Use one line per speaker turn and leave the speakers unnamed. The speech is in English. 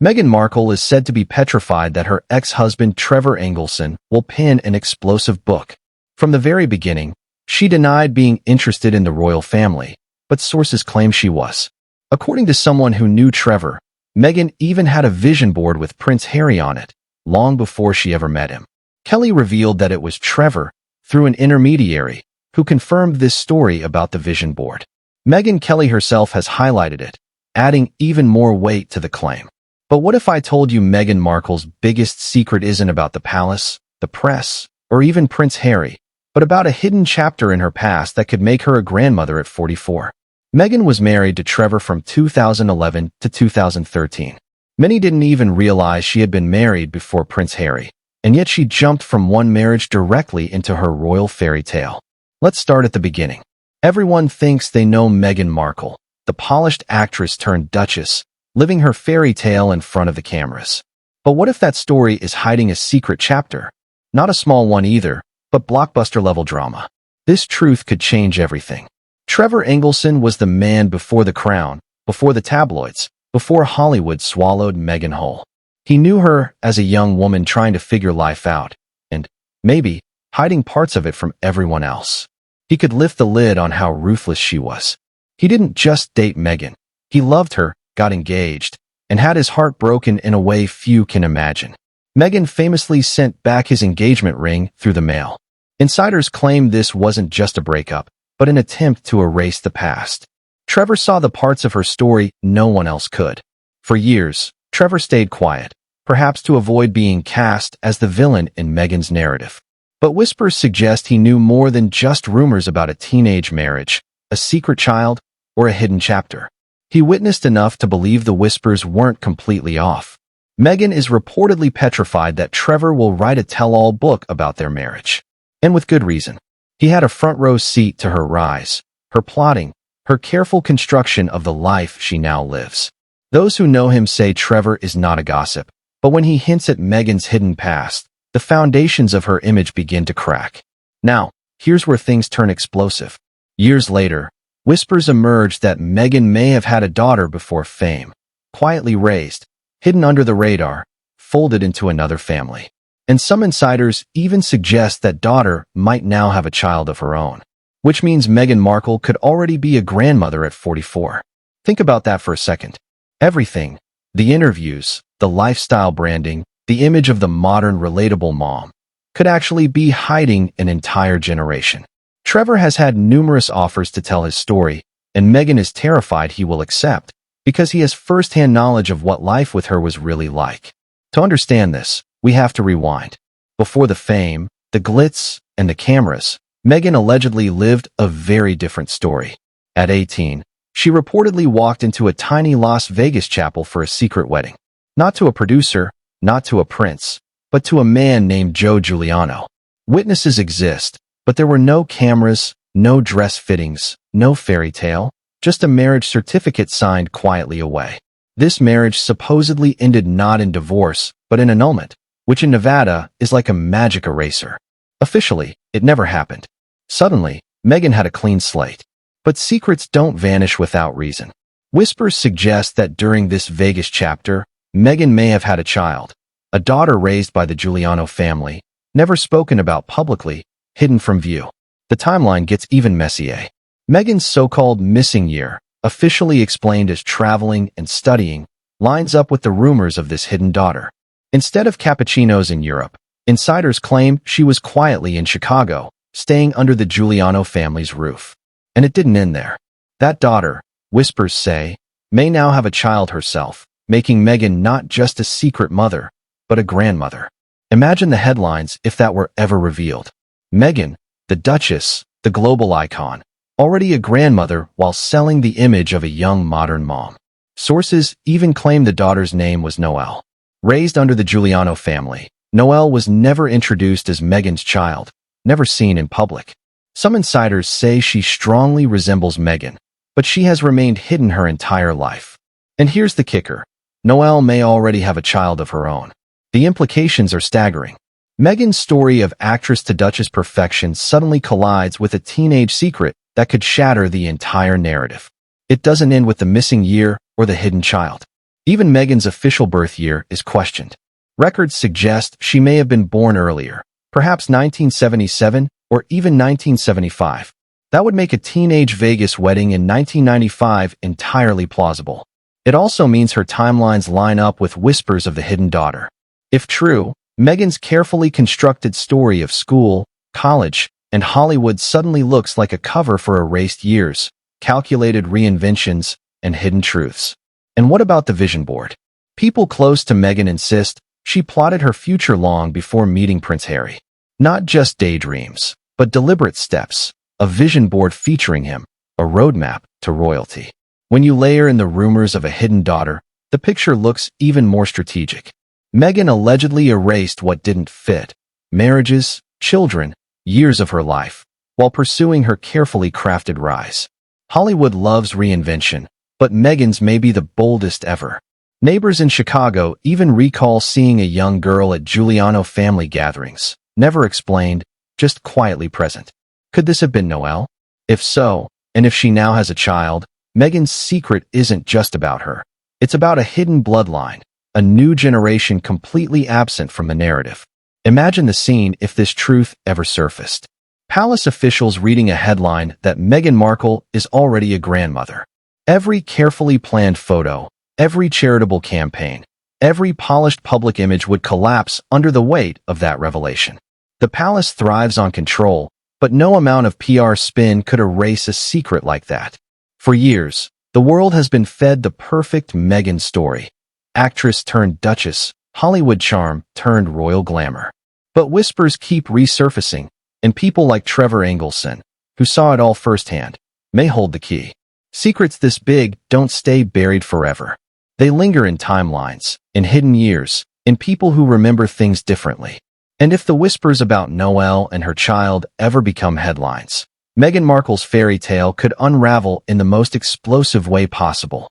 Meghan Markle is said to be petrified that her ex-husband Trevor Engelson will pen an explosive book. From the very beginning, she denied being interested in the royal family, but sources claim she was. According to someone who knew Trevor, Meghan even had a vision board with Prince Harry on it, long before she ever met him. Kelly revealed that it was Trevor, through an intermediary, who confirmed this story about the vision board. Meghan Kelly herself has highlighted it, adding even more weight to the claim. But what if I told you Meghan Markle's biggest secret isn't about the palace, the press, or even Prince Harry, but about a hidden chapter in her past that could make her a grandmother at 44? Meghan was married to Trevor from 2011 to 2013. Many didn't even realize she had been married before Prince Harry, and yet she jumped from one marriage directly into her royal fairy tale. Let's start at the beginning. Everyone thinks they know Meghan Markle, the polished actress turned duchess, living her fairy tale in front of the cameras. But what if that story is hiding a secret chapter? Not a small one either, but blockbuster-level drama. This truth could change everything. Trevor Engelson was the man before the crown, before the tabloids, before Hollywood swallowed Meghan whole. He knew her as a young woman trying to figure life out, and, maybe, hiding parts of it from everyone else. He could lift the lid on how ruthless she was. He didn't just date Meghan. He loved her, got engaged, and had his heart broken in a way few can imagine. Meghan famously sent back his engagement ring through the mail. Insiders claim this wasn't just a breakup, but an attempt to erase the past. Trevor saw the parts of her story no one else could. For years, Trevor stayed quiet, perhaps to avoid being cast as the villain in Meghan's narrative. But whispers suggest he knew more than just rumors about a teenage marriage, a secret child, or a hidden chapter. He witnessed enough to believe the whispers weren't completely off. Meghan is reportedly petrified that Trevor will write a tell-all book about their marriage. And with good reason. He had a front-row seat to her rise, her plotting, her careful construction of the life she now lives. Those who know him say Trevor is not a gossip, but when he hints at Meghan's hidden past, the foundations of her image begin to crack. Now, here's where things turn explosive. Years later, whispers emerged that Meghan may have had a daughter before fame, quietly raised, hidden under the radar, folded into another family. And some insiders even suggest that daughter might now have a child of her own, which means Meghan Markle could already be a grandmother at 44. Think about that for a second. Everything, the interviews, the lifestyle branding, the image of the modern relatable mom, could actually be hiding an entire generation. Trevor has had numerous offers to tell his story, and Meghan is terrified he will accept, because he has first-hand knowledge of what life with her was really like. To understand this, we have to rewind. Before the fame, the glitz, and the cameras, Meghan allegedly lived a very different story. At 18, she reportedly walked into a tiny Las Vegas chapel for a secret wedding. Not to a producer, not to a prince, but to a man named Joe Giuliano. Witnesses exist, but there were no cameras, no dress fittings, no fairy tale, just a marriage certificate signed quietly away. This marriage supposedly ended not in divorce, but in annulment, which in Nevada is like a magic eraser. Officially, it never happened. Suddenly, Meghan had a clean slate. But secrets don't vanish without reason. Whispers suggest that during this Vegas chapter, Meghan may have had a child, a daughter raised by the Giuliano family, never spoken about publicly, hidden from view. The timeline gets even messier. Meghan's so-called missing year, officially explained as traveling and studying, lines up with the rumors of this hidden daughter. Instead of cappuccinos in Europe, insiders claim she was quietly in Chicago, staying under the Giuliano family's roof. And it didn't end there. That daughter, whispers say, may now have a child herself, making Meghan not just a secret mother, but a grandmother. Imagine the headlines if that were ever revealed. Meghan, the Duchess, the global icon, already a grandmother while selling the image of a young modern mom. Sources even claim the daughter's name was Noelle. Raised under the Giuliano family, Noelle was never introduced as Meghan's child, never seen in public. Some insiders say she strongly resembles Meghan, but she has remained hidden her entire life. And here's the kicker. Noelle may already have a child of her own. The implications are staggering. Meghan's story of actress to Duchess perfection suddenly collides with a teenage secret that could shatter the entire narrative. It doesn't end with the missing year or the hidden child. Even Meghan's official birth year is questioned. Records suggest she may have been born earlier, perhaps 1977 or even 1975. That would make a teenage Vegas wedding in 1995 entirely plausible. It also means her timelines line up with whispers of the hidden daughter. If true, Meghan's carefully constructed story of school, college, and Hollywood suddenly looks like a cover for erased years, calculated reinventions, and hidden truths. And what about the vision board? People close to Meghan insist she plotted her future long before meeting Prince Harry. Not just daydreams, but deliberate steps, a vision board featuring him, a roadmap to royalty. When you layer in the rumors of a hidden daughter, the picture looks even more strategic. Meghan allegedly erased what didn't fit: marriages, children, years of her life, while pursuing her carefully crafted rise. Hollywood loves reinvention, but Meghan's may be the boldest ever. Neighbors in Chicago even recall seeing a young girl at Giuliano family gatherings, never explained, just quietly present. Could this have been Noelle? If so, and if she now has a child, Meghan's secret isn't just about her. It's about a hidden bloodline, a new generation completely absent from the narrative. Imagine the scene if this truth ever surfaced. Palace officials reading a headline that Meghan Markle is already a grandmother. Every carefully planned photo, every charitable campaign, every polished public image would collapse under the weight of that revelation. The palace thrives on control, but no amount of PR spin could erase a secret like that. For years, the world has been fed the perfect Meghan story. Actress turned duchess, Hollywood charm turned royal glamour. But whispers keep resurfacing, and people like Trevor Engelson, who saw it all firsthand, may hold the key. Secrets this big don't stay buried forever. They linger in timelines, in hidden years, in people who remember things differently. And if the whispers about Noelle and her child ever become headlines, Meghan Markle's fairy tale could unravel in the most explosive way possible.